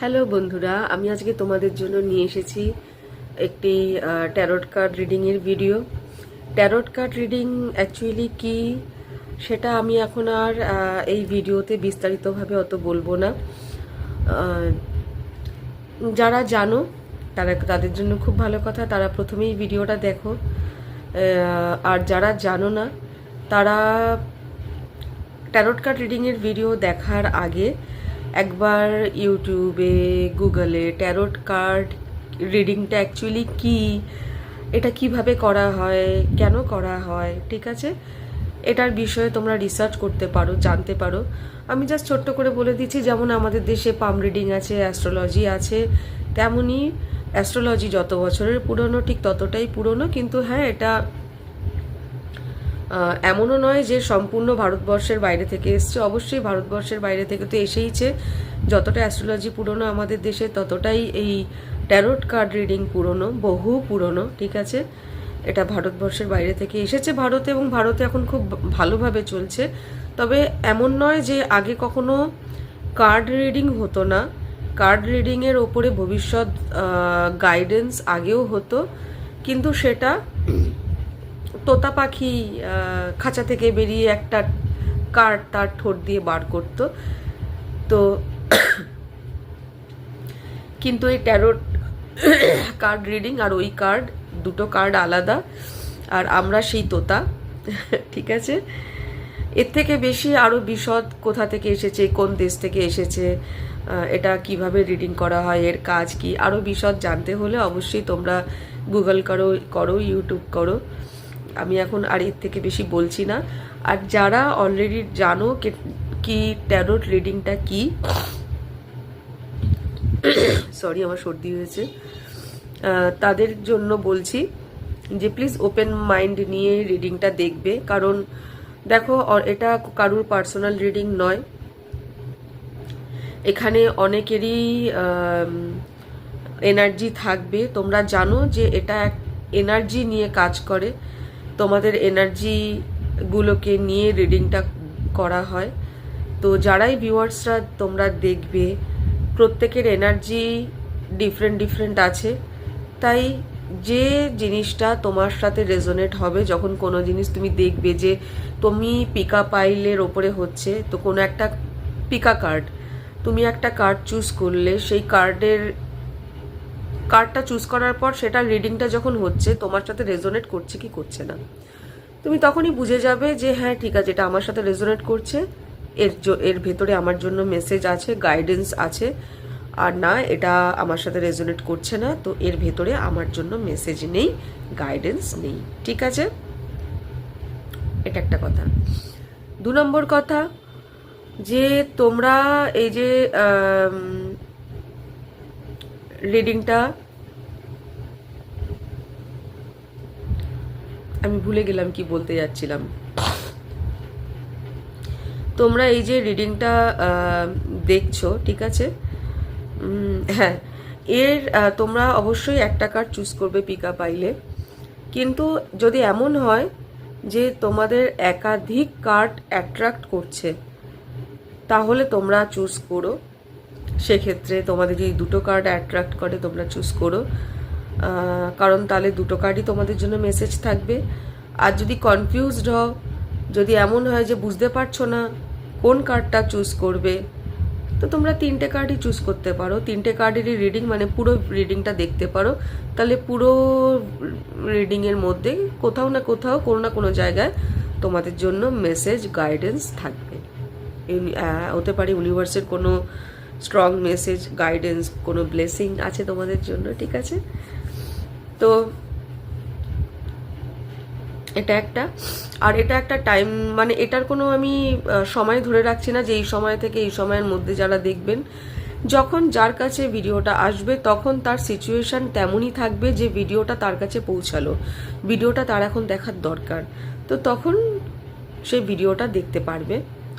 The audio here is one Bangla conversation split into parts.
হ্যালো বন্ধুরা, আমি আজকে তোমাদের জন্য নিয়ে এসেছি একটি ট্যারট কার্ড রিডিংয়ের video. Tarot card reading actually কি সেটা আমি এখন আর এই ভিডিওতে বিস্তারিতভাবে অত বলবো না। যারা জানো তাদের জন্য খুব ভালো কথা, তারা প্রথমেই ভিডিওটা দেখো। আর যারা জানো না তারা ট্যারট কার্ড রিডিংয়ের ভিডিও দেখার আগে একবার ইউটিউবে গুগলে ট্যারট কার্ড রিডিংটা অ্যাকচুয়ালি কি, এটা কিভাবে করা হয়, কেন করা হয়, ঠিক আছে, এটার বিষয়ে তোমরা রিসার্চ করতে পারো, জানতে পারো। আমি জাস্ট ছোট্ট করে বলে দিচ্ছি, যেমন আমাদের দেশে পাম রিডিং আছে, অ্যাস্ট্রোলজি আছে, তেমনই অ্যাস্ট্রোলজি যত বছরের পুরনো ঠিক ততটাই পুরনো। কিন্তু হ্যাঁ, এটা এমনও নয় যে সম্পূর্ণ ভারতবর্ষের বাইরে থেকে এসছে। অবশ্যই ভারতবর্ষের বাইরে থেকে তো এসেইছে। যতটা অ্যাস্ট্রোলজি পুরনো আমাদের দেশে, ততটাই এই ট্যারট কার্ড রিডিং পুরনো, বহু পুরনো, ঠিক আছে। এটা ভারতবর্ষের বাইরে থেকে এসেছে ভারতে, এবং ভারতে এখন খুব ভালোভাবে চলছে। তবে এমন নয় যে আগে কখনো কার্ড রিডিং হতো না। কার্ড রিডিংয়ের ওপরে ভবিষ্যৎ গাইডেন্স আগেও হতো, কিন্তু সেটা তোতা পাখি খাঁচা থেকে বেরিয়ে একটা কার্ড তার ঠোঁট দিয়ে বার করত। তো কিন্তু এই ট্যারোট কার্ড রিডিং আর ওই কার্ড, দুটো কার্ড আলাদা। আর আমরা সেই তোতা, ঠিক আছে। এর থেকে বেশি আরও বিশদ কোথা থেকে এসেছে, কোন দেশ থেকে এসেছে, এটা কিভাবে রিডিং করা হয়, এর কাজ কি, আরও বিশদ জানতে হলে অবশ্যই তোমরা গুগল করো, ইউটিউব করো। আমি এখন আর এর থেকে বেশি বলছি না। আর যারা অলরেডি জানো কি ট্যারোট রিডিংটা কি, সরি আমার সর্দি হয়েছে, তাদের জন্য বলছি যে প্লিজ ওপেন মাইন্ড নিয়ে রিডিংটা দেখবে। কারণ দেখো, এটা কারুর পার্সোনাল রিডিং নয়। এখানে অনেকেরই এনার্জি থাকবে। তোমরা জানো যে এটা এনার্জি নিয়ে কাজ করে, তোমাদের এনার্জিগুলোকে নিয়ে রিডিংটা করা হয়। তো যারাই ভিউয়ার্সরা তোমরা দেখবে, প্রত্যেকের এনার্জি ডিফারেন্ট আছে। তাই যে জিনিসটা তোমার সাথে রেজোনেট হবে, যখন কোনো জিনিস তুমি দেখবে যে তুমি পিকা পাইলের ওপরে হচ্ছে, তো কোনো একটা পিকা কার্ড, তুমি একটা কার্ড চুজ করলে, সেই কার্ডটা চুজ করার পর সেটা রিডিংটা যখন হচ্ছে, তোমার সাথে রেজোনেট করছে কি করছে না, তুমি তখনই বুঝে যাবে যে হ্যাঁ ঠিক আছে, এটা আমার সাথে রেজোনেট করছে, এর ভেতরে আমার জন্য মেসেজ আছে, গাইডেন্স আছে। আর না, এটা আমার সাথে রেজোনেট করছে না, তো এর ভেতরে আমার জন্য মেসেজ নেই, গাইডেন্স নেই, ঠিক আছে। এটা একটা কথা। 2 নম্বর কথা, যে তোমরা এই যে রিডিংটা, আমি ভুলে গেলাম কি বলতে যাচ্ছিলাম। তোমরা এই যে রিডিংটা দেখছো, ঠিক আছে, হ্যাঁ, তোমরা অবশ্যই একটা কার্ড চুজ করবে পিকা পাইলে। কিন্তু যদি এমন হয় যে তোমাদের একাধিক কার্ড অ্যাট্রাক্ট করছে, তাহলে তোমরা চুজ করো। সেক্ষেত্রে তোমাদের যদি দুটো কার্ড অ্যাট্রাক্ট করে, তোমরা চুজ করো, কারণ তাহলে দুটো কার্ডই তোমাদের জন্য মেসেজ থাকবে। আর যদি কনফিউজড হও, যদি এমন হয় যে বুঝতে পারছো না কোন কার্ডটা চুজ করবে, তো তোমরা 3টে কার্ডই চুজ করতে পারো। 3টে কার্ডেরই রিডিং, মানে পুরো রিডিংটা দেখতে পারো। তাহলে পুরো রিডিংয়ের মধ্যে কোথাও না কোথাও, কোনো না কোনো জায়গায় তোমাদের জন্য মেসেজ, গাইডেন্স থাকবে। হতে পারে ইউনিভার্সের কোনো স্ট্রং মেসেজ, গাইডেন্স, কোনো ব্লেসিং আছে তোমাদের জন্য, ঠিক আছে। তো এটা একটা। আর এটা একটা টাইম, মানে এটার কোনো আমি সময় ধরে রাখছি না যে এই সময় থেকে এই সময়ের মধ্যে যারা দেখবেন। যখন যার কাছে ভিডিওটা আসবে, তখন তার সিচুয়েশান তেমনই থাকবে যে ভিডিওটা তার কাছে পৌঁছালো, ভিডিওটা তার এখন দেখার দরকার, তো তখন সেই ভিডিওটা দেখতে পারবে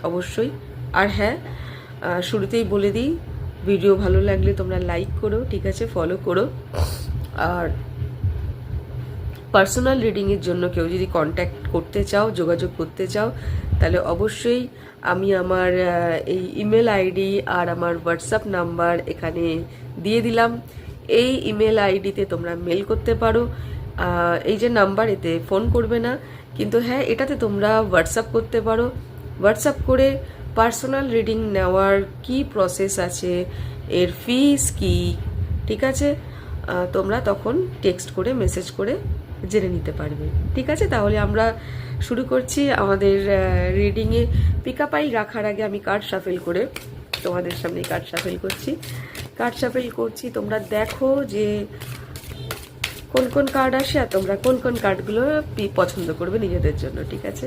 অবশ্যই। আর হ্যাঁ, শুরুতেই বলে দিই, ভিডিও ভালো লাগলে তোমরা লাইক করো, ঠিক আছে, ফলো করো। আর পার্সোনাল রিডিংয়ের জন্য কেউ যদি কন্ট্যাক্ট করতে চাও, যোগাযোগ করতে চাও, তাহলে অবশ্যই আমি আমার এই ইমেল আইডি আর আমার হোয়াটসঅ্যাপ নাম্বার এখানে দিয়ে দিলাম। এই ইমেল আইডিতে তোমরা মেল করতে পারো। এই যে নাম্বার, এতে ফোন করবে না, কিন্তু হ্যাঁ এটাতে তোমরা হোয়াটসঅ্যাপ করতে পারো। হোয়াটসঅ্যাপ করে পার্সোনাল রিডিং নেওয়ার কি প্রসেস আছে, এর ফিস কি, ঠিক আছে, তোমরা তখন টেক্সট করে মেসেজ করে জেনে নিতে পারবে। ঠিক আছে, তাহলে আমরা শুরু করছি আমাদের রিডিংয়ে। পিকাপাই রাখার আগে আমি কার্ড শাফেল করে তোমাদের সামনে কার্ড শাফেল করছি। তোমরা দেখো যে কোন কোন কার্ড আসে আর তোমরা কোন কোন কার্ডগুলো পছন্দ করবে নিজেদের জন্য। ঠিক আছে,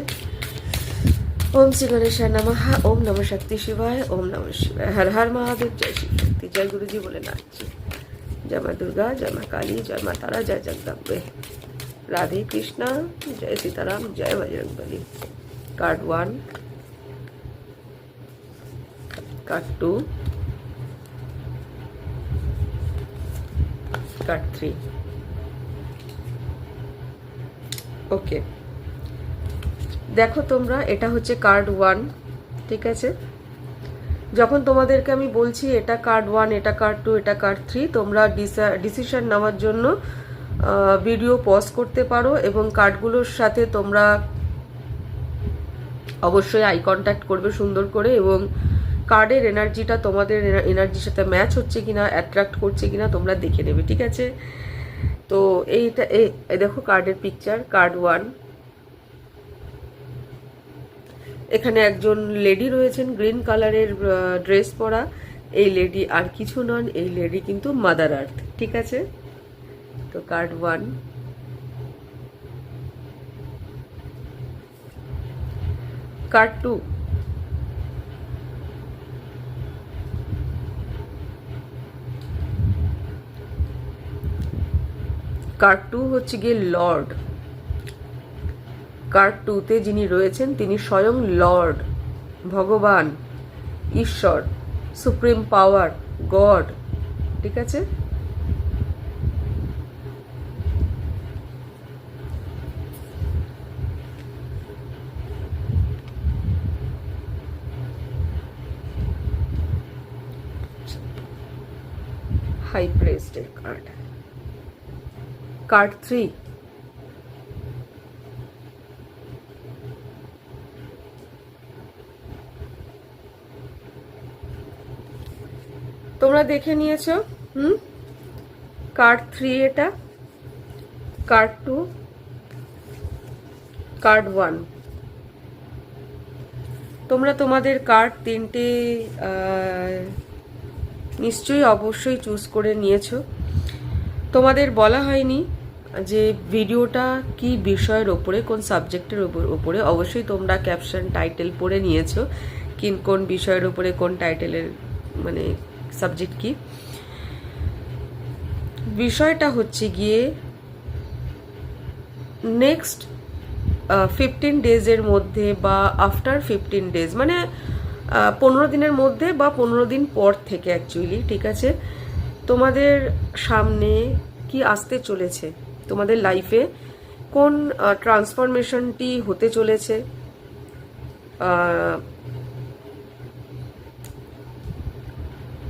ओम श्री गणेशाय नमः, ओम नमः शक्ति शिवाय, ओम नमः शिवाय, हर हर महादेव, जय शिव शक्ति, जय गुरु जी भोलेनाथ जी, जय माँ दुर्गा, जय माँ काली, जय माँ तारा, जय जगदम्बे, राधे कृष्णा, जय सीताराम, जय Bajrangbali. Card 1, card 2, card 3। Okay, দেখো তোমরা, এটা হচ্ছে কার্ড 1। ঠিক আছে, যখন তোমাদেরকে আমি বলছি এটা কার্ড 1, এটা কার্ড 2, এটা কার্ড 3, তোমরা ডিসিশন নেওয়ার জন্য ভিডিও পজ করতে পারো এবং কার্ডগুলোর সাথে তোমরা অবশ্যই আই কন্ট্যাক্ট করবে সুন্দর করে, এবং কার্ডের এনার্জিটা তোমাদের এনার্জির সাথে ম্যাচ হচ্ছে কিনা, অ্যাট্রাক্ট করছে কিনা তোমরা দেখে নেবে। ঠিক আছে, তো এইটা এই দেখো কার্ডের পিকচার, কার্ড 1। এখানে একজন লেডি রয়েছেন গ্রিন কালারের ড্রেস পরা। এই লেডি আর কিছু নন, এই লেডি কিন্তু মাদার আর্থ। ঠিক আছে, তো কার্ড 1, কার্ড 2, কার্ড 2 হচ্ছে গিয়ে লর্ড। কার্ড 2-তে যিনি রয়েছেন তিনি স্বয়ং লর্ড, ভগবান, ঈশ্বর, সুপ্রিম পাওয়ার, গড। ঠিক আছে, হাই প্রেসড কার্ড। কার্ড 3, তোমরা দেখে নিয়েছো। কার্ড 3 এটা, কার্ড 2, কার্ড 1। তোমরা তোমাদের কার্ড 3টে নিশ্চয়ই অবশ্যই চুজ করে নিয়েছো। তোমাদের বলা হয়নি যে ভিডিওটা কি বিষয়ের ওপরে, কোন সাবজেক্টের ওপরে। অবশ্যই তোমরা ক্যাপশন টাইটেল পড়ে নিয়েছো কোন বিষয়ের ওপরে, কোন টাইটেলের মানে সাবজেক্ট কি। বিষয়টা হচ্ছে গিয়ে নেক্সট 15 ডেজের মধ্যে বা আফটার 15 ডেজ, মানে 15 দিনের মধ্যে বা 15 দিন পর থেকে অ্যাকচুয়ালি। ঠিক আছে, তোমাদের সামনে কি আসতে চলেছে, তোমাদের লাইফে কোন ট্রান্সফরমেশনটি হতে চলেছে,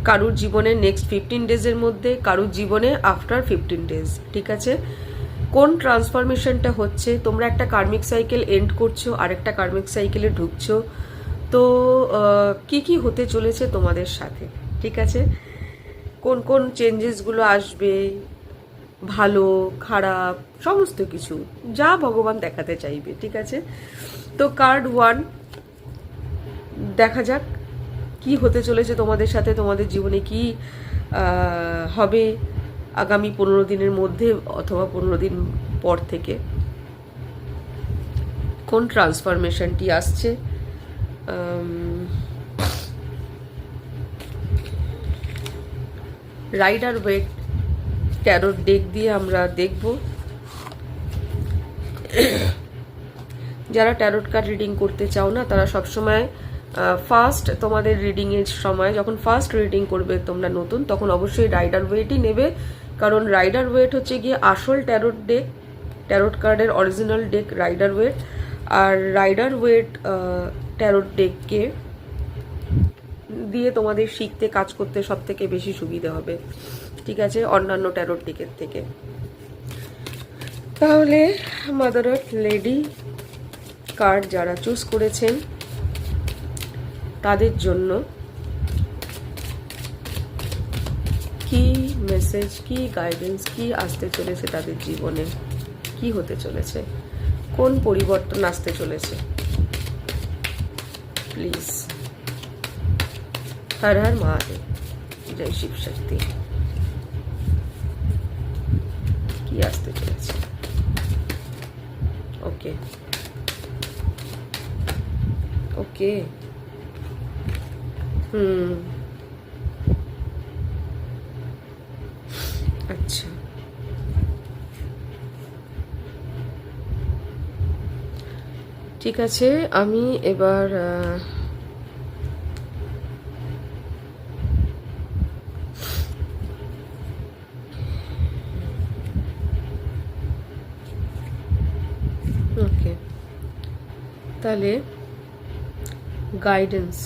কারুর জীবনে নেক্সট 15 ডেজের মধ্যে, কারুর জীবনে আফটার 15 ডেজ। ঠিক আছে, কোন ট্রান্সফরমেশনটা হচ্ছে। তোমরা একটা কার্মিক সাইকেল এন্ড করছো, আরেকটা কার্মিক সাইকেলে ঢুকছো, তো কি কি হতে চলেছে তোমাদের সাথে। ঠিক আছে, কোন কোন চেঞ্জেসগুলো আসবে, ভালো খারাপ সমস্ত কিছু যা ভগবান দেখাতে চাইবে। ঠিক আছে, তো কার্ড 1 দেখা যাক কি হতে চলেছে তোমাদের সাথে, তোমাদের জীবনে কি হবে আগামী 15 দিনের মধ্যে অথবা 15 দিন পর থেকে, কোন ট্রান্সফরমেশনটি আসছে। রাইডার ওয়েট ট্যারোট ডেক দিয়ে আমরা দেখব। যারা ট্যারোট কার্ড রিডিং করতে চাও না তারা সবসময় ফার্স্ট তোমাদের রিডিংয়ের সময়, যখন ফার্স্ট রিডিং করবে তোমরা নতুন, তখন অবশ্যই রাইডার ওয়েটই নেবে, কারণ রাইডার ওয়েট হচ্ছে গিয়ে আসল ট্যারোট ডেক। ট্যারোট কার্ডের অরিজিনাল ডেক রাইডার ওয়েট, আর রাইডার ওয়েট ট্যারোট ডেককে দিয়ে তোমাদের শিখতে কাজ করতে সব থেকে বেশি সুবিধা হবে, ঠিক আছে, অন্যান্য ট্যারোট ডেকের থেকে। তাহলে মাদার আর্থ লেডি কার্ড যারা চুজ করেছেন তাদের জন্য কি মেসেজ, কি গাইডেন্স, কি আসতে চলেছে তাদের জীবনে, কি হতে চলেছে, কোন পরিবর্তন আসতে চলেছে, প্লিজ। হর হর মহাদেব, জয় শিব শক্তি। কি আসতে চলেছে? ওকে ওকে, আচ্ছা, ঠিক আছে। আমি এবার ওকে, তাহলে গাইডেন্স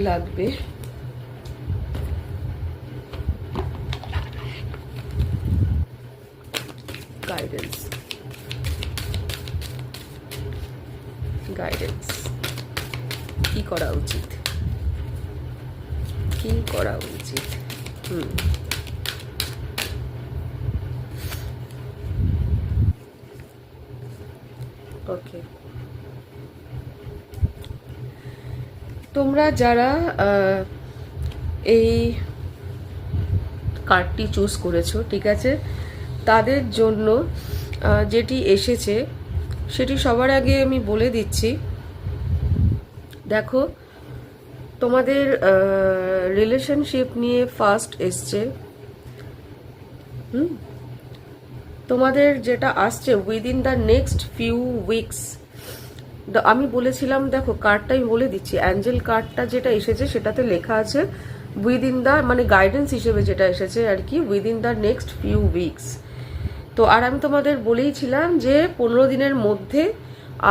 লাগবে। গাইডেন্স কি করা উচিত, কি করা উচিত? ওকে, তোমরা যারা এই কার্ডটি চুজ করেছো, ঠিক আছে, তাদের জন্য যেটি এসেছে সেটি সবার আগে আমি বলে দিচ্ছি। দেখো, তোমাদের রিলেশনশিপ নিয়ে ফার্স্ট এসছে, তোমাদের যেটা আসছে within the next few weeks. আমি বলেছিলাম, দেখো কার্ডটা আমি বলে দিচ্ছি, অ্যাঞ্জেল কার্ডটা যেটা এসেছে সেটাতে লেখা আছে উইদিন দ্য, মানে গাইডেন্স হিসেবে যেটা এসেছে আর কি, within the next few weeks. তো আর আমি তোমাদের বলেইছিলাম যে 15 দিনের মধ্যে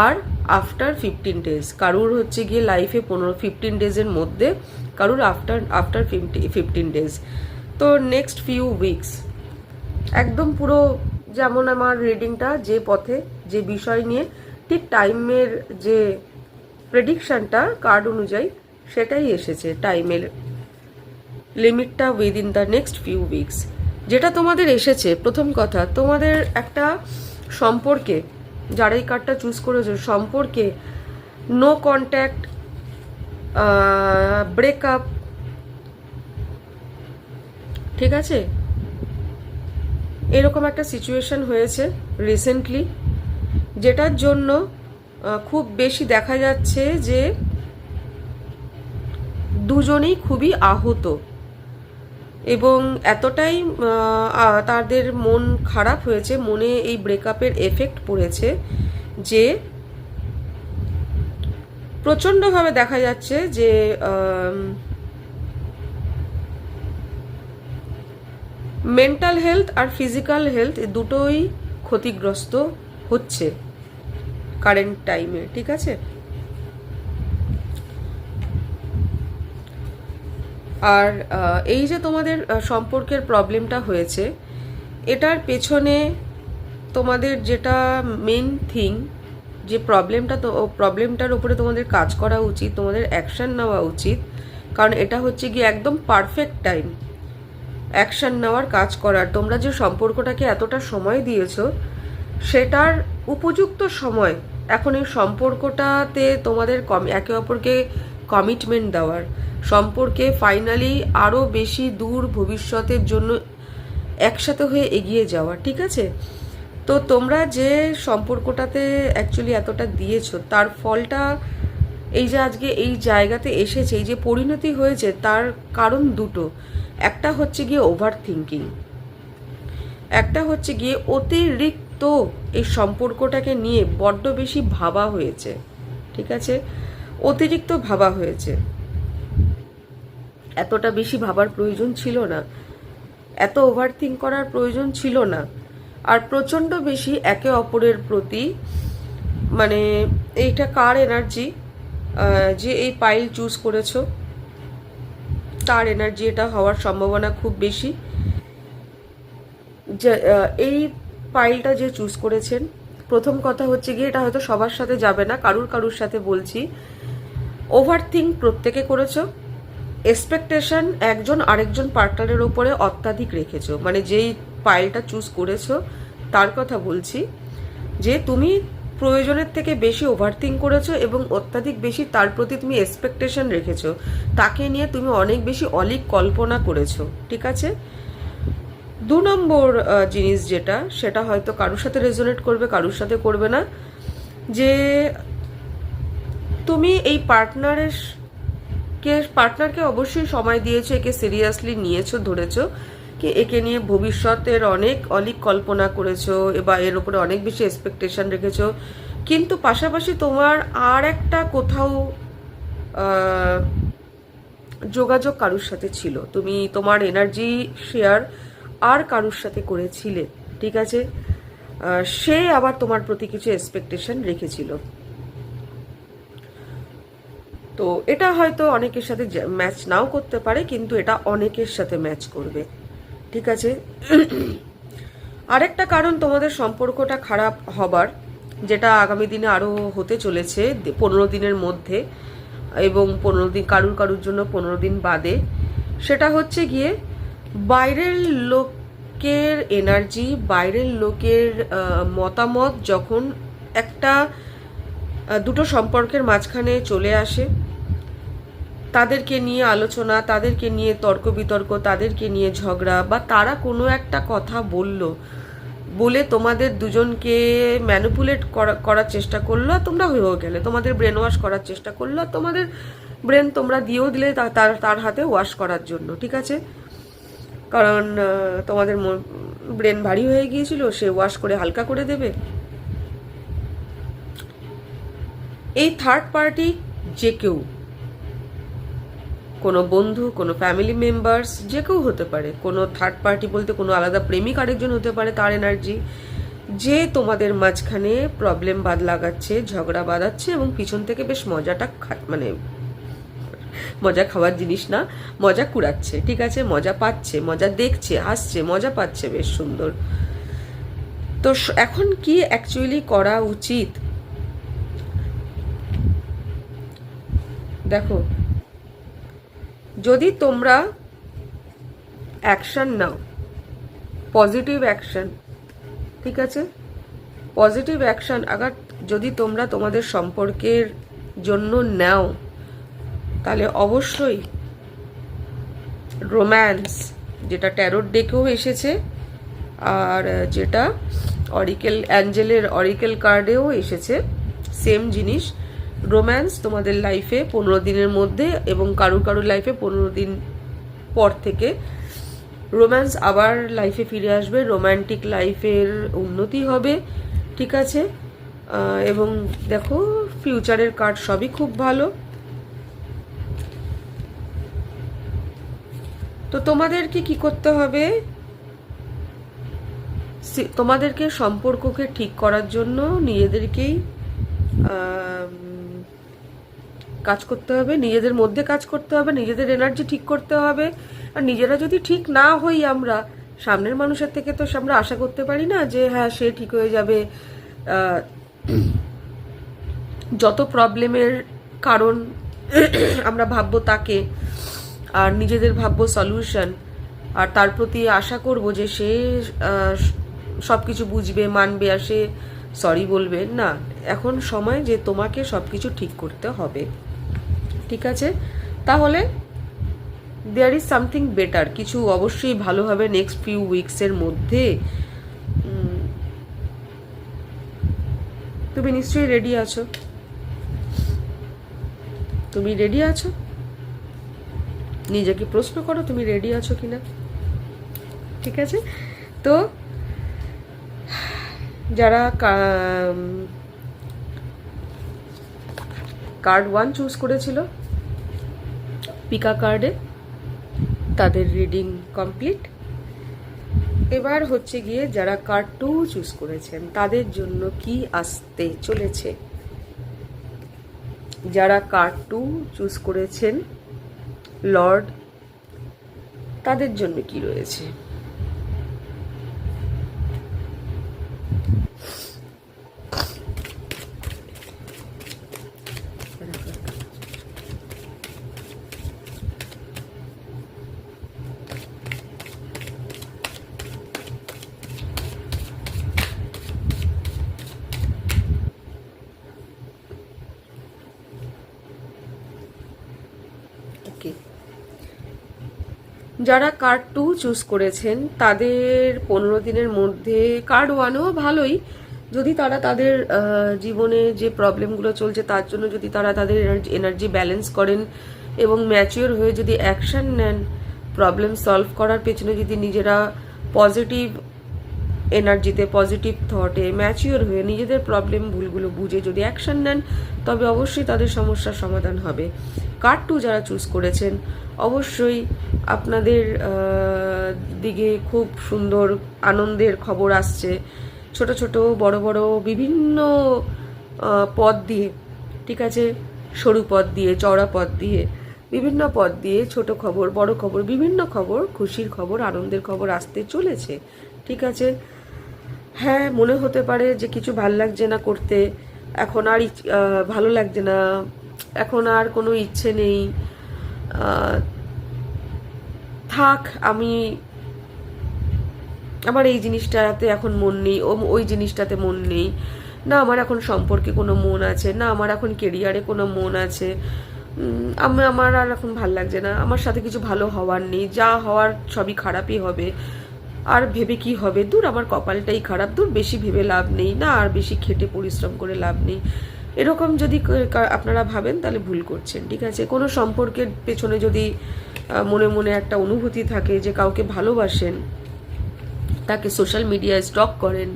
আর আফটার 15 ডেজ, কারুর হচ্ছে গিয়ে লাইফে 15 ডেজের মধ্যে, কারুর আফটার 15 ডেজ। তো নেক্সট ফিউ উইকস একদম পুরো যেমন আমার রিডিংটা যে পথে, যে বিষয় নিয়ে ঠিক টাইমের যে প্রেডিকশনটা কার্ড অনুযায়ী সেটাই এসেছে, টাইমের লিমিটটা within the next few weeks. যেটা তোমাদের এসেছে, প্রথম কথা, তোমাদের একটা সম্পর্কে, যারা এই কার্ডটা চুজ করেছো, সম্পর্কে নো কন্ট্যাক্ট, ব্রেকআপ, ঠিক আছে, এরকম একটা সিচুয়েশন হয়েছে রিসেন্টলি, যেটার জন্য খুব বেশি দেখা যাচ্ছে যে দুজনেই খুবই আহত, এবং এতটাই তাদের মন খারাপ হয়েছে, মনে এই ব্রেকআপের এফেক্ট পড়েছে যে প্রচণ্ডভাবে দেখা যাচ্ছে যে মেন্টাল হেলথ আর ফিজিক্যাল হেলথ দুটোই ক্ষতিগ্রস্ত হচ্ছে কারেন্ট টাইমে, ঠিক আছে। আর এই যে তোমাদের সম্পর্কের প্রবলেমটা হয়েছে, এটার পেছনে তোমাদের যেটা মেন থিং, যে প্রবলেমটার উপরে তোমাদের কাজ করা উচিত, তোমাদের অ্যাকশন নেওয়া উচিত, কারণ এটা হচ্ছে গিয়ে একদম পারফেক্ট টাইম অ্যাকশন নেওয়ার, কাজ করার। তোমরা যে সম্পর্কটাকে এতটা সময় দিয়েছো, সেটার উপযুক্ত সময় এখন এই সম্পর্কটাতে তোমাদের একে অপরকে কমিটমেন্ট দেওয়ার, সম্পর্কে ফাইনালি আরও বেশি দূর ভবিষ্যতের জন্য একসাথে হয়ে এগিয়ে যাওয়া, ঠিক আছে। তো তোমরা যে সম্পর্কটাতে অ্যাকচুয়ালি এতটা দিয়েছো, তার ফলটা এই যে আজকে এই জায়গাতে এসেছে, এই যে পরিণতি হয়েছে, তার কারণ দুটো। একটা হচ্ছে গিয়ে ওভার থিঙ্কিং, একটা হচ্ছে গিয়ে অতিরিক্ত এই সম্পর্কটাকে নিয়ে বড্ড বেশি ভাবা হয়েছে, ঠিক আছে, অতিরিক্ত ভাবা হয়েছে, এতটা বেশি ভাবার প্রয়োজন ছিল না। এত ওভারথিঙ্ক করার প্রয়োজন ছিল না। আর প্রচণ্ড বেশি একে অপরের প্রতি, মানে এইটা কার এনার্জি, যে এই পাইল চুজ করেছো তার এনার্জি এটা হওয়ার সম্ভাবনা খুব বেশি। যে এই পাইলটা যে চুজ করেছেন, প্রথম কথা হচ্ছে গিয়ে এটা হয়তো সবার সাথে যাবে না, কারুর সাথে বলছি, ওভারথিঙ্ক প্রত্যেকে করেছো, এক্সপেকটেশন একজন আরেকজন পার্টনারের উপরে অত্যাধিক রেখেছো। মানে যেই পাইলটা চুজ করেছো তার কথা বলছি, যে তুমি প্রয়োজনের থেকে বেশি ওভারথিঙ্ক করেছো এবং অত্যাধিক বেশি তার প্রতি তুমি এক্সপেকটেশন রেখেছো, তাকে নিয়ে তুমি অনেক বেশি অলীক কল্পনা করেছো, ঠিক আছে। 2 নম্বর জিনিস যেটা, সেটা হয়তো কারোর সাথে রেজোনেট করবে, কারোর সাথে করবে না, যে তুমি এই পার্টনারকে অবশ্যই সময় দিয়েছো, একে সিরিয়াসলি নিয়েছো, ধরেছো, কি একে নিয়ে ভবিষ্যতের অনেক অলীক কল্পনা করেছো বা এর উপরে অনেক বেশি এক্সপেকটেশন রেখেছো। কিন্তু পাশাপাশি তোমার আর একটা কোথাও যোগাযোগ কারুর সাথে ছিল, তুমি তোমার এনার্জি শেয়ার আর কারুর সাথে করেছিলে, ঠিক আছে। সে আবার তোমার প্রতি কিছু এক্সপেকটেশন রেখেছিল। তো এটা হয়তো অনেকের সাথে ম্যাচ নাও করতে পারে, কিন্তু এটা অনেকের সাথে ম্যাচ করবে, ঠিক আছে। আরেকটা কারণ তোমাদের সম্পর্কটা খারাপ হবার, যেটা আগামী দিনে আরও হতে চলেছে 15 দিনের মধ্যে, এবং 15 দিন কারুর জন্য 15 দিন বাদে, সেটা হচ্ছে গিয়ে বাইরের লোকের এনার্জি, বাইরের লোকের মতামত যখন একটা দুটো সম্পর্কের মাঝখানে চলে আসে, তাদেরকে নিয়ে আলোচনা, তাদেরকে নিয়ে তর্ক বিতর্ক, তাদেরকে নিয়ে ঝগড়া, বা তারা কোনো একটা কথা বলে তোমাদের দুজনকে ম্যানিপুলেট করার চেষ্টা করলো, তোমরা হয়েও গেলে, তোমাদের ব্রেন ওয়াশ করার চেষ্টা করলো, তোমাদের ব্রেন তোমরা দিয়েও দিলে তার হাতে ওয়াশ করার জন্য, ঠিক আছে। কারণ তোমাদের ব্রেন ভারী হয়ে গিয়েছিল, সে ওয়াশ করে হালকা করে দেবে। এই থার্ড পার্টি যে কেউ, কোনো বন্ধু, কোনো ফ্যামিলি মেম্বার্স, যে কেউ হতে পারে। কোনো থার্ড পার্টি বলতে কোনো আলাদা প্রেমিক আরেকজন হতে পারে, তার এনার্জি, যে তোমাদের মাঝখানে প্রবলেম লাগাচ্ছে, ঝগড়া বাঁধাচ্ছে, এবং পিছন থেকে বেশ মজাটা মানে মজা খাওয়ার জিনিস না, মজা কুড়াচ্ছে, ঠিক আছে, মজা পাচ্ছে, মজা দেখছে, হাসছে, মজা পাচ্ছে, বেশ সুন্দর। তো এখন কি অ্যাকচুয়ালি করা উচিত? দেখো, যদি তোমরা অ্যাকশন নাও, পজিটিভ অ্যাকশন, ঠিক আছে, পজিটিভ অ্যাকশন আগার যদি তোমরা তোমাদের সম্পর্কের জন্য নাও, তাহলে অবশ্যই রোম্যান্স, যেটা ট্যারোট ডেকেও এসেছে আর যেটা অ্যাঞ্জেলের অরিকেল কার্ডেও এসেছে, সেম জিনিস, রোম্যান্স তোমাদের লাইফে 15 দিনের মধ্যে, এবং কারুর লাইফে 15 দিন পর থেকে রোম্যান্স আবার লাইফে ফিরে আসবে, রোম্যান্টিক লাইফের উন্নতি হবে, ঠিক আছে। এবং দেখো, ফিউচারের কার্ড সবই খুব ভালো। তো তোমাদেরকে কি করতে হবে? তোমাদেরকে সম্পর্ককে ঠিক করার জন্য নিজেদেরকেই কাজ করতে হবে, নিজেদের মধ্যে কাজ করতে হবে, নিজেদের এনার্জি ঠিক করতে হবে। আর নিজেরা যদি ঠিক না হই, আমরা সামনের মানুষের থেকে তো আমরা আশা করতে পারি না যে হ্যাঁ সে ঠিক হয়ে যাবে। যত প্রবলেমের কারণ আমরা ভাববো তাকে, আর নিজেদের ভাববো সলিউশন, আর তার প্রতি আশা করব যে সে সব কিছু বুঝবে, মানবে, আর সে সরি বলবে না। এখন সময় যে তোমাকে সব কিছু ঠিক করতে হবে, ঠিক আছে। তাহলে দেয়ার ইজ সামথিং বেটার, কিছু অবশ্যই ভালো হবে নেক্সট ফিউ উইকসের মধ্যে। তুমি নিশ্চয়ই রেডি আছো, তুমি রেডি আছো? নিজেকে প্রশ্ন করো তুমি রেডি আছো কিনা, ঠিক আছে। তো যারা কার্ড 1 চুজ করেছিল পিকা কার্ডে, তাদের রিডিং কমপ্লিট। এবার হচ্ছে গিয়ে যারা কার্ড 2 চুজ করেছেন তাদের জন্য কি আসতে চলেছে। যারা কার্ড 2 চুজ করেছেন লর্ড, তাদের জন্য কি রয়েছে। যারা কার্ড 2 চুজ করেছেন তাদের 15 দিনের মধ্যে কার্ড 1ও ভালোই, যদি তারা তাদের জীবনে যে প্রবলেমগুলো চলছে তার জন্য যদি তারা তাদের এনার্জি ব্যালেন্স করেন এবং ম্যাচিওর হয়ে যদি অ্যাকশন নেন, প্রবলেম সলভ করার পেছনে যদি নিজেরা পজিটিভ এনার্জিতে, পজিটিভ থটে ম্যাচিওর হয়ে নিজেদের প্রবলেম ভুলগুলো বুঝে যদি অ্যাকশন নেন, তবে অবশ্যই তাদের সমস্যার সমাধান হবে। কার্ড 2 যারা চুজ করেছেন অবশ্যই আপনাদের দিকে খুব সুন্দর আনন্দের খবর আসছে। ছোট ছোট বড় বড় বিভিন্ন পথ দিয়ে, ঠিক আছে, সরু পথ দিয়ে, চওড়া পথ দিয়ে, বিভিন্ন পথ দিয়ে ছোট খবর, বড় খবর, বিভিন্ন খবর, খুশির খবর, আনন্দের খবর আসতে চলেছে। ঠিক আছে, হ্যাঁ, মনে হতে পারে যে কিছু ভাল লাগছে না করতে, এখন আর ভালো লাগছে না, এখন আর কোনো ইচ্ছে নেই, থাক, আমার এই জিনিসটাতে এখন মন নেই, ওই জিনিসটাতে মন নেই, না আমার এখন সম্পর্কে কোনো মন আছে, না আমার এখন কেরিয়ারে কোনো মন আছে, আমার আর এখন ভাল লাগছে না, আমার সাথে কিছু ভালো হওয়ার নেই, যা হওয়ার সবই খারাপই হবে, আর ভেবে কি হবে, দূর আমার কপালটাই খারাপ, দূর বেশি ভেবে লাভ নেই, না আর বেশি খেটে পরিশ্রম করে লাভ নেই, এরকম যদি আপনারা ভাবেন তাহলে ভুল করছেন। ঠিক আছে, কোনো সম্পর্কের পেছনে যদি মনে মনে একটা অনুভূতি থাকে যে কাউকে ভালোবাসেন, তাকে সোশ্যাল মিডিয়ায় স্টক করেন,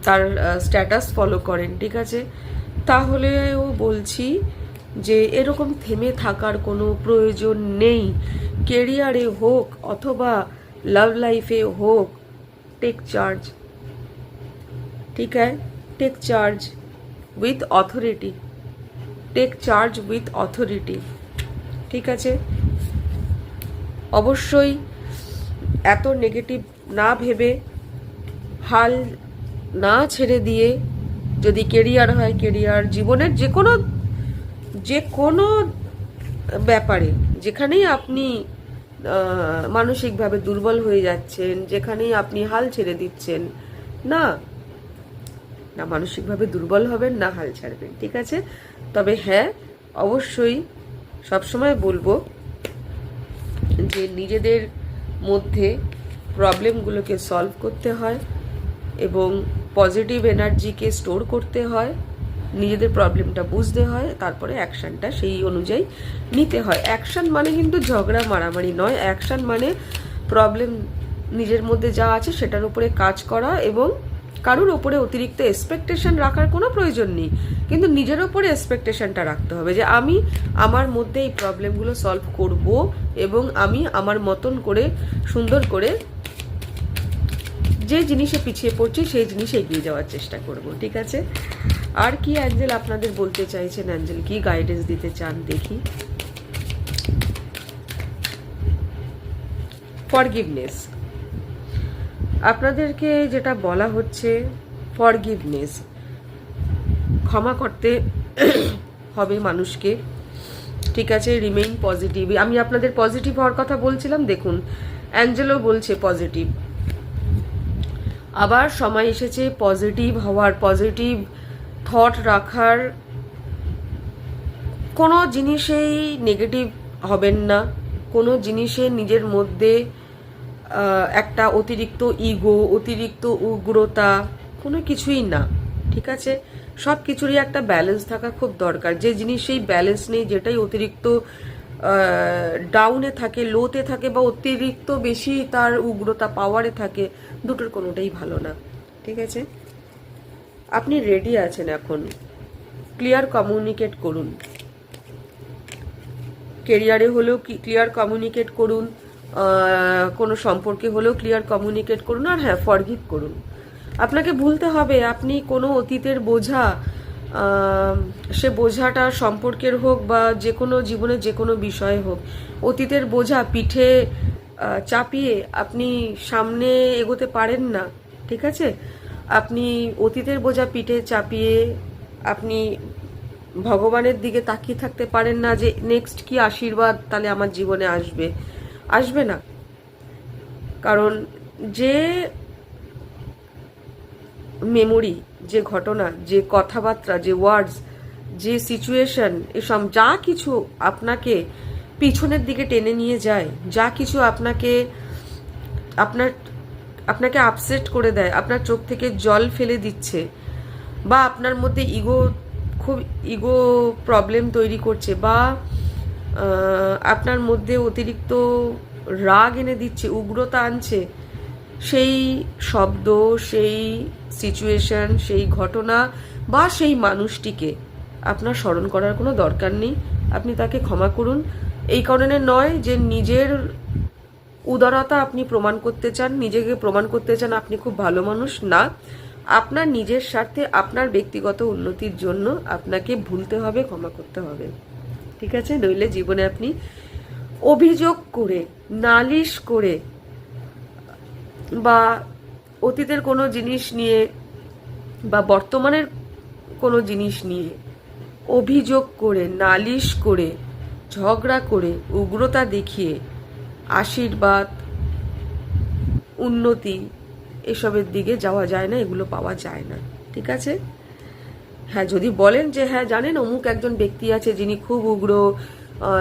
তার স্ট্যাটাস ফলো করেন, ঠিক আছে, তাহলেও বলছি যে এরকম থেমে থাকার কোনো প্রয়োজন নেই। কেরিয়ারে হোক অথবা লাভ লাইফে হোক, টেক চার্জ, ঠিক আছে, take charge with authority, take charge with authority, ঠিক আছে। অবশ্যই এত নেগেটিভ না ভেবে, হাল না ছেড়ে দিয়ে, যদি কেরিয়ার হয় কেরিয়ার, জীবনের যে কোনো ব্যাপারে যেখানেই আপনি মানসিকভাবে দুর্বল হয়ে যাচ্ছেন, যেখানেই আপনি হাল ছেড়ে দিচ্ছেন, না না মানসিকভাবে দুর্বল হবেন, না হাল ছাড়বেন, ঠিক আছে। তবে হ্যাঁ, অবশ্যই সবসময় বলবো যে নিজেদের মধ্যে প্রবলেমগুলোকে সলভ করতে হয় এবং পজিটিভ এনার্জিকে স্টোর করতে হয়, নিজেদের প্রবলেমটা বুঝতে হয়, তারপরে অ্যাকশানটা সেই অনুযায়ী নিতে হয়। অ্যাকশান মানে কিন্তু ঝগড়া মারামারি নয়, অ্যাকশান মানে প্রবলেম নিজের মধ্যে যা আছে সেটার উপরে কাজ করা এবং কারোর ওপরে অতিরিক্ত এক্সপেকটেশন রাখার কোনো প্রয়োজন নেই, কিন্তু নিজের ওপরে এক্সপেকটেশনটা রাখতে হবে যে আমি আমার মধ্যে এই প্রবলেমগুলো সলভ করব এবং আমি আমার মতন করে সুন্দর করে যে জিনিসে পিছিয়ে পড়ছি সেই জিনিসে এগিয়ে যাওয়ার চেষ্টা করব, ঠিক আছে। আর কি অ্যাঞ্জেল আপনাদের বলতে চাইছেন, অ্যাঞ্জেল কি গাইডেন্স দিতে চান দেখি। ফরগিভনেস, আপনাদেরকে যেটা বলা হচ্ছে ফরগিভনেস, ক্ষমা করতে হবে মানুষকে, ঠিক আছে। রিমেইন পজিটিভ, আমি আপনাদের পজিটিভ হওয়ার কথা বলছিলাম, দেখুন অ্যাঞ্জেলও বলছে পজিটিভ, আবার সময় এসেছে পজিটিভ হওয়ার, পজিটিভ থট রাখার, কোনো জিনিসেই নেগেটিভ হবেন না, কোনো জিনিসে নিজের মধ্যে একটা অতিরিক্ত ইগো, অতিরিক্ত উগ্রতা কোনো কিছুই না, ঠিক আছে। সব কিছুরই একটা ব্যালেন্স থাকা খুব দরকার, যে জিনিসেই ব্যালেন্স নেই, যেটাই অতিরিক্ত ডাউনে থাকে, লোতে থাকে বা অতিরিক্ত বেশি তার উগ্রতা পাওয়ারে থাকে, দুটোর কোনোটাই ভালো না, ঠিক আছে। আপনি রেডি আছেন এখন, ক্লিয়ার কমিউনিকেট করুন, কেরিয়ারে হলেও ক্লিয়ার কমিউনিকেট করুন, কোনো সম্পর্কে হলেও ক্লিয়ার কমিউনিকেট করুন। আর হ্যাঁ, ফরগিভ করুন। আপনাকে ভুলতে হবে আপনি কোনো অতীতের বোঝা, সে বোঝাটা সম্পর্কের হোক বা যে কোনো জীবনের যে কোনো বিষয়ে হোক, অতীতের বোঝা পিঠে চাপিয়ে আপনি সামনে এগোতে পারেন না, ঠিক আছে? আপনি অতীতের বোঝা পিঠে চাপিয়ে আপনি ভগবানের দিকে তাকিয়ে থাকতে পারেন না যে নেক্সট কি আশীর্বাদ তাহলে আমার জীবনে আসবে, আসবে না। কারণ যে মেমোরি, যে ঘটনা, যে কথাবার্তা, যে ওয়ার্ডস, যে সিচুয়েশন, এসব যা কিছু আপনাকে পিছনের দিকে টেনে নিয়ে যায়, যা কিছু আপনাকে আপনাকে আপসেট করে দেয়, আপনার চোখ থেকে জল ফেলে দিচ্ছে, বা আপনার মধ্যে খুব ইগো প্রবলেম তৈরি করছে, বা আপনার মধ্যে অতিরিক্ত রাগ এনে দিচ্ছে, উগ্রতা আনছে, সেই শব্দ, সেই সিচুয়েশন, সেই ঘটনা বা সেই মানুষটিকে আপনার স্মরণ করার কোনো দরকার নেই। আপনি তাকে ক্ষমা করুন। এই কারণে নয় যে নিজের উদারতা আপনি প্রমাণ করতে চান, নিজেকে প্রমাণ করতে চান আপনি খুব ভালো মানুষ, না। আপনার নিজের স্বার্থে, আপনার ব্যক্তিগত উন্নতির জন্য আপনাকে ভুলতে হবে, ক্ষমা করতে হবে, ঠিক আছে? নইলে জীবনে আপনি অভিযোগ করে, নালিশ করে, বা অতীতের কোনো জিনিস নিয়ে বা বর্তমানের কোনো জিনিস নিয়ে অভিযোগ করে, নালিশ করে, ঝগড়া করে, উগ্রতা দেখিয়ে আশীর্বাদ, উন্নতি এসবের দিকে যাওয়া যায় না, এগুলো পাওয়া যায় না, ঠিক আছে? হ্যাঁ, যদি বলেন যে হ্যাঁ জানেন অমুক একজন ব্যক্তি আছে যিনি খুব উগ্র,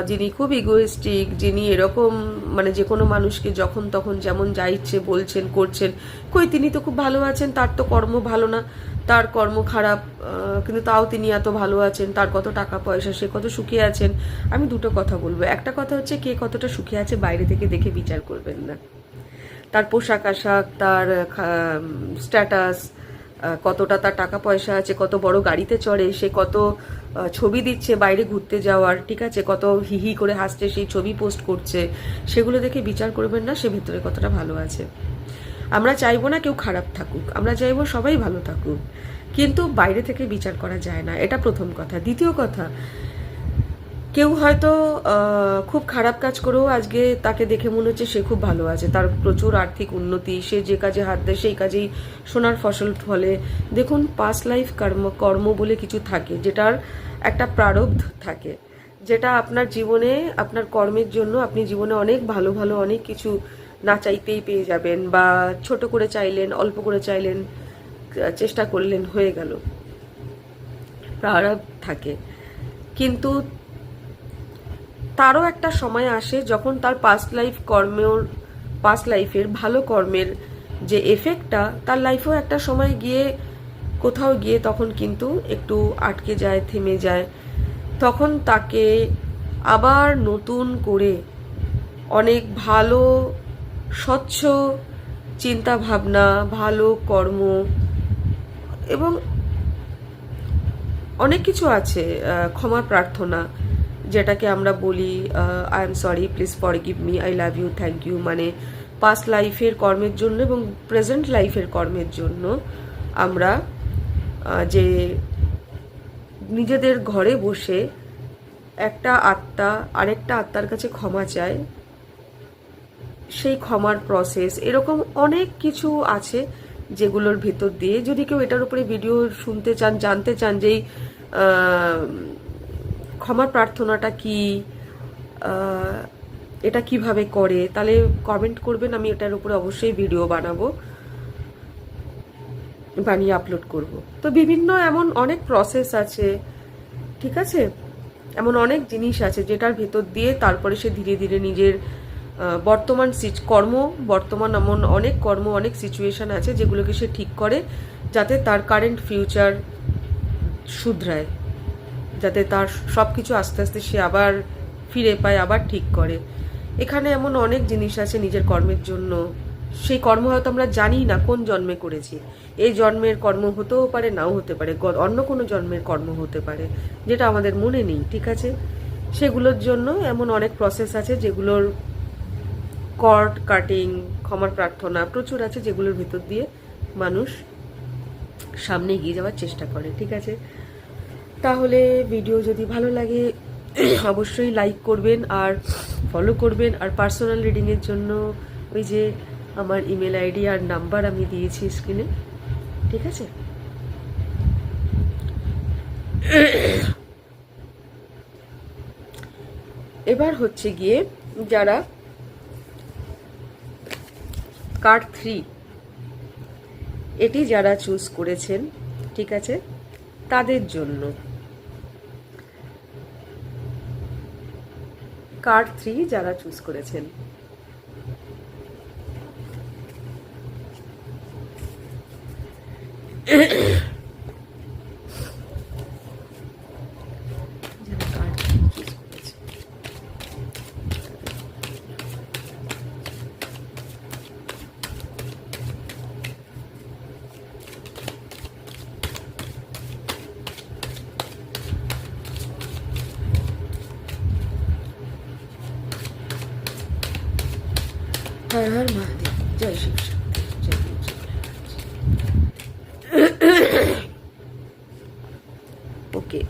যিনি খুব ইগোইস্টিক, যিনি এরকম মানে যে কোনো মানুষকে যখন তখন যেমন যা ইচ্ছে বলছেন, করছেন, কই তিনি তো খুব ভালো আছেন, তার তো কর্ম ভালো না, তার কর্ম খারাপ, কিন্তু তাও তিনি এত ভালো আছেন, তার কত টাকা পয়সা, সে কত সুখে আছেন। আমি দুটো কথা বলবো। একটা কথা হচ্ছে কে কতটা সুখে আছে বাইরে থেকে দেখে বিচার করবেন না। তার পোশাক আশাক, তার স্ট্যাটাস, কতটা তার টাকা পয়সা আছে, কত বড় গাড়িতে চড়ে, সে কত ছবি দিচ্ছে বাইরে ঘুরতে যাওয়ার, ঠিক আছে, কত হিহি করে হাসছে, সেই ছবি পোস্ট করছে, সেগুলো দেখে বিচার করবেন না সে ভিতরে কতটা ভালো আছে। আমরা চাইবো না কেউ খারাপ থাকুক, আমরা চাইবো সবাই ভালো থাকুক, কিন্তু বাইরে থেকে বিচার করা যায় না, এটা প্রথম কথা। দ্বিতীয় কথা, কেউ হয়তো খুব খারাপ কাজ করেও আজকে তাকে দেখে মনে হচ্ছে সে খুব ভালো আছে, তার প্রচুর আর্থিক উন্নতি, সে যে কাজে হাত দেয় সেই কাজেই সোনার ফসল ফলে। দেখুন, পাস্ট লাইফ কর্ম বলে কিছু থাকে, যেটার একটা প্রারব্ধ থাকে, যেটা আপনার জীবনে, আপনার কর্মের জন্য আপনি জীবনে অনেক ভালো ভালো অনেক কিছু না চাইতেই পেয়ে যাবেন, বা ছোট করে চাইলেন, অল্প করে চাইলেন, চেষ্টা করলেন, হয়ে গেল, প্রারব্ধ থাকে। কিন্তু তারও একটা সময় আসে যখন তার পাস্ট লাইফের ভালো কর্মের যে এফেক্টটা তার লাইফেও একটা সময় গিয়ে কোথাও গিয়ে তখন কিন্তু একটু আটকে যায়, থেমে যায়। তখন তাকে আবার নতুন করে অনেক ভালো স্বচ্ছ চিন্তা ভাবনা, ভালো কর্ম এবং অনেক কিছু আছে, ক্ষমা প্রার্থনা, যেটাকে আমরা বলি I am sorry, please forgive me, I love you, thank you, মানে পাস্ট লাইফের কর্মের জন্য এবং প্রেজেন্ট লাইফের কর্মের জন্য আমরা যে নিজেদের ঘরে বসে একটা আত্মা আরেকটা আত্মার কাছে ক্ষমা চায়, সেই ক্ষমার প্রসেস, এরকম অনেক কিছু আছে যেগুলোর ভেতর দিয়ে, যদি কেউ এটার উপরে ভিডিও শুনতে চান, জানতে চান যে ক্ষমা প্রার্থনাটা কি, এটা কিভাবে করে, তাহলে কমেন্ট করবেন, আমি এটার উপরে অবশ্যই ভিডিও বানিয়ে আপলোড করব। তো বিভিন্ন এমন অনেক প্রসেস আছে, ঠিক আছে, এমন অনেক জিনিস আছে যেটার ভেতর দিয়ে তারপরে সে ধীরে ধীরে নিজের বর্তমান এমন অনেক কর্ম, অনেক সিচুয়েশন আছে যেগুলোকে সে ঠিক করে, যাতে তার কারেন্ট ফিউচার শুধরায়, যাতে তার সব কিছু আস্তে আস্তে সে আবার ফিরে পায়, আবার ঠিক করে। এখানে এমন অনেক জিনিস আছে নিজের কর্মের জন্য, সেই কর্ম হয়তো আমরা জানি না কোন জন্মে করেছি, এই জন্মের কর্ম হতেও পারে, নাও হতে পারে, অন্য কোনো জন্মের কর্ম হতে পারে, যেটা আমাদের মনে নেই, ঠিক আছে। সেগুলোর জন্য এমন অনেক প্রসেস আছে যেগুলোর কর্ড কাটিং, ক্ষমার প্রার্থনা প্রচুর আছে, যেগুলোর ভিতর দিয়ে মানুষ সামনে এগিয়ে যাওয়ার চেষ্টা করে। ঠিক আছে, তাহলে ভিডিও যদি ভালো লাগে অবশ্যই লাইক করবেন আর ফলো করবেন। আর পার্সোনাল রিডিংয়ের জন্য ওই যে আমার ইমেল আইডি আর নাম্বার আমি দিয়েছি স্ক্রিনে। ঠিক আছে, এবার হচ্ছে গিয়ে যারা কার্ড 3 এটি যারা চুজ করেছেন, ঠিক আছে, তাদের জন্য কার্ড 3 যারা চুজ করেছেন, হর হর মহাদেব, জয় শিব শক্তি, জয় শিব শক্তি। ওকে,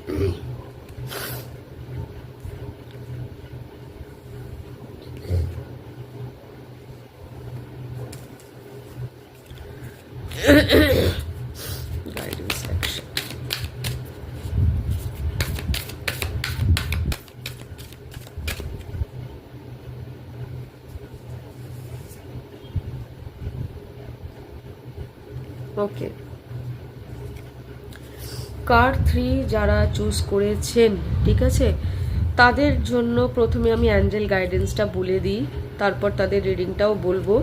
guidance action. ওকে, কার্ড 3 যারা চুজ করেছেন, ঠিক আছে, তাদের জন্য প্রথমে আমি অ্যাঞ্জেল গাইডেন্সটা বলে দিই, তারপর তাদের রিডিংটাও বলবো।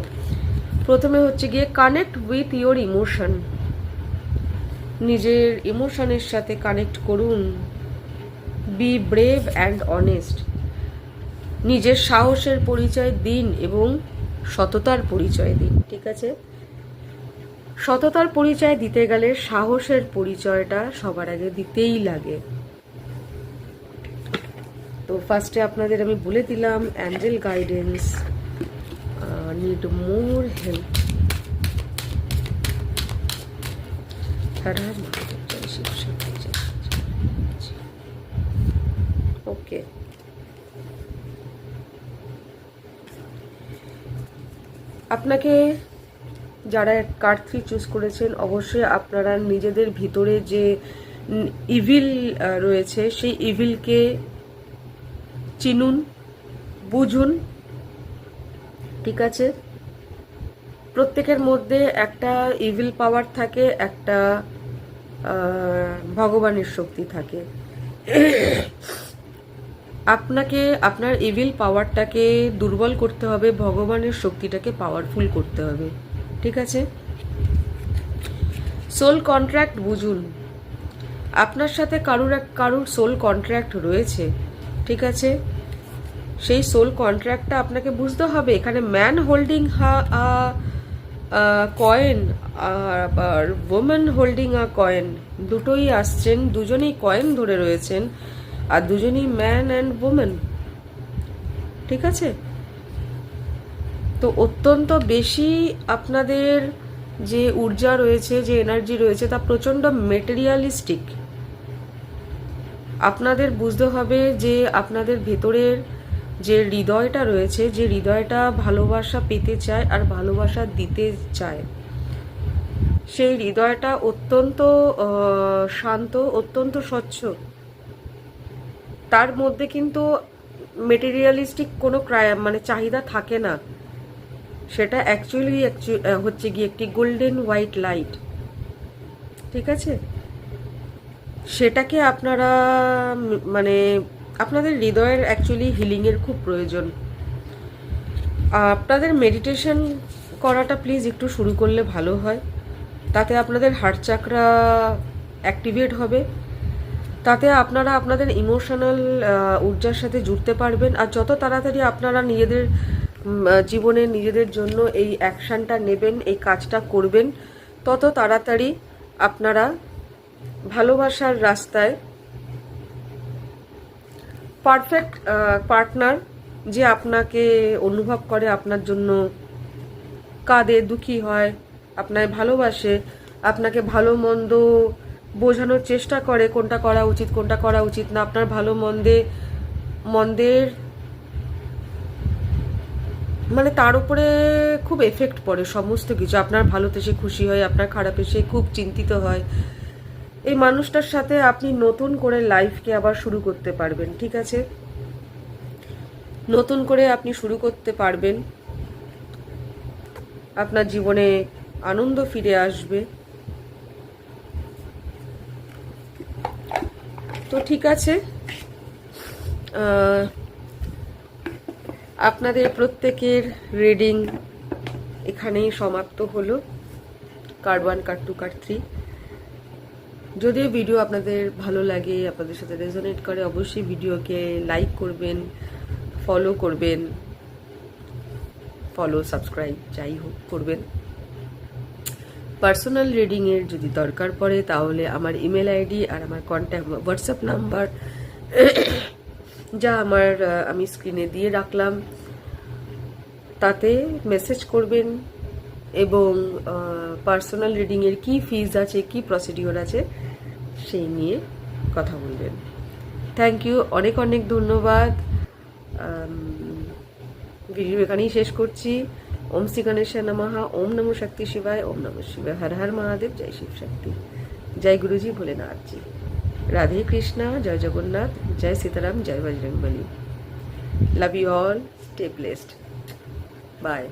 প্রথমে হচ্ছে গিয়ে কানেক্ট উইথ ইয়োর ইমোশন, নিজের ইমোশনের সাথে কানেক্ট করুন। বি ব্রেভ অ্যান্ড অনেস্ট, নিজের সাহসের পরিচয় দিন এবং সততার পরিচয় দিন। ঠিক আছে, সততার পরিচয় দিতে গেলে সাহসের পরিচয়টা সবার আগে দিতেই লাগে। তো ফার্স্টে আপনাদের আমি বলে দিলাম angel guidance, need more help. Okay, আপনাকে যারা কার্ড 3 চুজ করেছেন, অবশ্যই আপনারা নিজেদের ভিতরে যে ইভিল রয়েছে সেই ইভিলকে চিনুন, বুঝুন। ঠিক আছে, প্রত্যেকের মধ্যে একটা ইভিল পাওয়ার থাকে, একটা ভগবানের শক্তি থাকে। আপনাকে আপনার ইভিল পাওয়ারটাকে দুর্বল করতে হবে, ভগবানের শক্তিটাকে পাওয়ারফুল করতে হবে। ঠিক আছে, সোল কন্ট্রাক্ট বুঝুন। আপনার সাথে কারুর সোল কন্ট্রাক্ট রয়েছে, ঠিক আছে, সেই সোল কন্ট্রাক্টটা আপনাকে বুঝতে হবে। এখানে ম্যান হোল্ডিং কয়েন আর ওমেন হোল্ডিং আ কয়েন, দুটোই আসছেন, দুজনেই কয়েন ধরে রয়েছেন, আর দুজনেই ম্যান অ্যান্ড ওমেন। ঠিক আছে, তো অত্যন্ত বেশি আপনাদের যে ঊর্জা রয়েছে, যে এনার্জি রয়েছে, তা প্রচণ্ড মেটেরিয়ালিস্টিক। আপনাদের বুঝতে হবে যে আপনাদের ভেতরের যে হৃদয়টা রয়েছে, যে হৃদয়টা ভালোবাসা পেতে চায় আর ভালোবাসা দিতে চায়, সেই হৃদয়টা অত্যন্ত শান্ত, অত্যন্ত স্বচ্ছ। তার মধ্যে কিন্তু মেটেরিয়ালিস্টিক কোনো চাহিদা থাকে না। সেটা অ্যাকচুয়ালি হচ্ছে গিয়ে একটি গোল্ডেন হোয়াইট লাইট। ঠিক আছে, সেটাকে আপনারা আপনাদের হৃদয়ের অ্যাকচুয়ালি হিলিংয়ের খুব প্রয়োজন। আপনাদের মেডিটেশন করাটা প্লিজ একটু শুরু করলে ভালো হয়। তাতে আপনাদের হার্ট চাকরা অ্যাক্টিভেট হবে, তাতে আপনারা আপনাদের ইমোশনাল ঊর্জার সাথে জুড়তে পারবেন। আর যত তাড়াতাড়ি আপনারা নিজেদের জীবনে নিজেদের জন্য এই অ্যাকশানটা নেবেন, এই কাজটা করবেন, তত তাড়াতাড়ি আপনারা ভালোবাসার রাস্তায় পারফেক্ট পার্টনার যে আপনাকে অনুভব করে, আপনার জন্য কাঁদে, দুঃখী হয়, আপনার ভালোবাসে, আপনাকে ভালো মন্দ বোঝানোর চেষ্টা করে কোনটা করা উচিত কোনটা করা উচিত না, আপনার ভালো মন্দের মানে তার উপরে খুব এফেক্ট পড়ে সমস্ত কিছু। আপনার ভালোতে সে খুশি হয়, আপনার খারাপে সে খুব চিন্তিত হয়। এই মানুষটার সাথে আপনি নতুন করে লাইফকে আবার শুরু করতে পারবেন, ঠিক আছে? নতুন করে আপনি শুরু করতে পারবেন, আপনার জীবনে আনন্দ ফিরে আসবে। তো ঠিক আছে, আপনাদের প্রত্যেকের রিডিং এখানেই সমাপ্ত হলো, কার্ড 1, কার্ড 2, কার্ড 3। যদিও ভিডিও আপনাদের ভালো লাগে, আপনাদের সাথে রেজোনেট করে, অবশ্যই ভিডিওকে লাইক করবেন, ফলো করবেন, সাবস্ক্রাইব যাই হোক করবেন। পার্সোনাল রিডিংয়ের যদি দরকার পড়ে তাহলে আমার ইমেল আইডি আর আমার কন্ট্যাক্ট হোয়াটসঅ্যাপ নাম্বার যা আমি স্ক্রিনে দিয়ে রাখলাম, তাতে মেসেজ করবেন এবং পার্সোনাল রিডিংয়ের কী ফিজ আছে, কী প্রসিডিওর আছে সেই নিয়ে কথা বলবেন। থ্যাংক ইউ, অনেক অনেক ধন্যবাদ। ভিডিও এখানেই শেষ করছি। ওম শ্রী গণেশায় নমঃ, ওম নমো শক্তি শিবায়, ওম নমঃ শিবায়, হর হর মহাদেব, জয় শিব শক্তি, জয় গুরুজি ভোলেনাথ জি, রাধে কৃষ্ণা, জয় জগন্নাথ, জয় সীতারাম, জয় Bajrangbali. Love you all, stay blessed, by.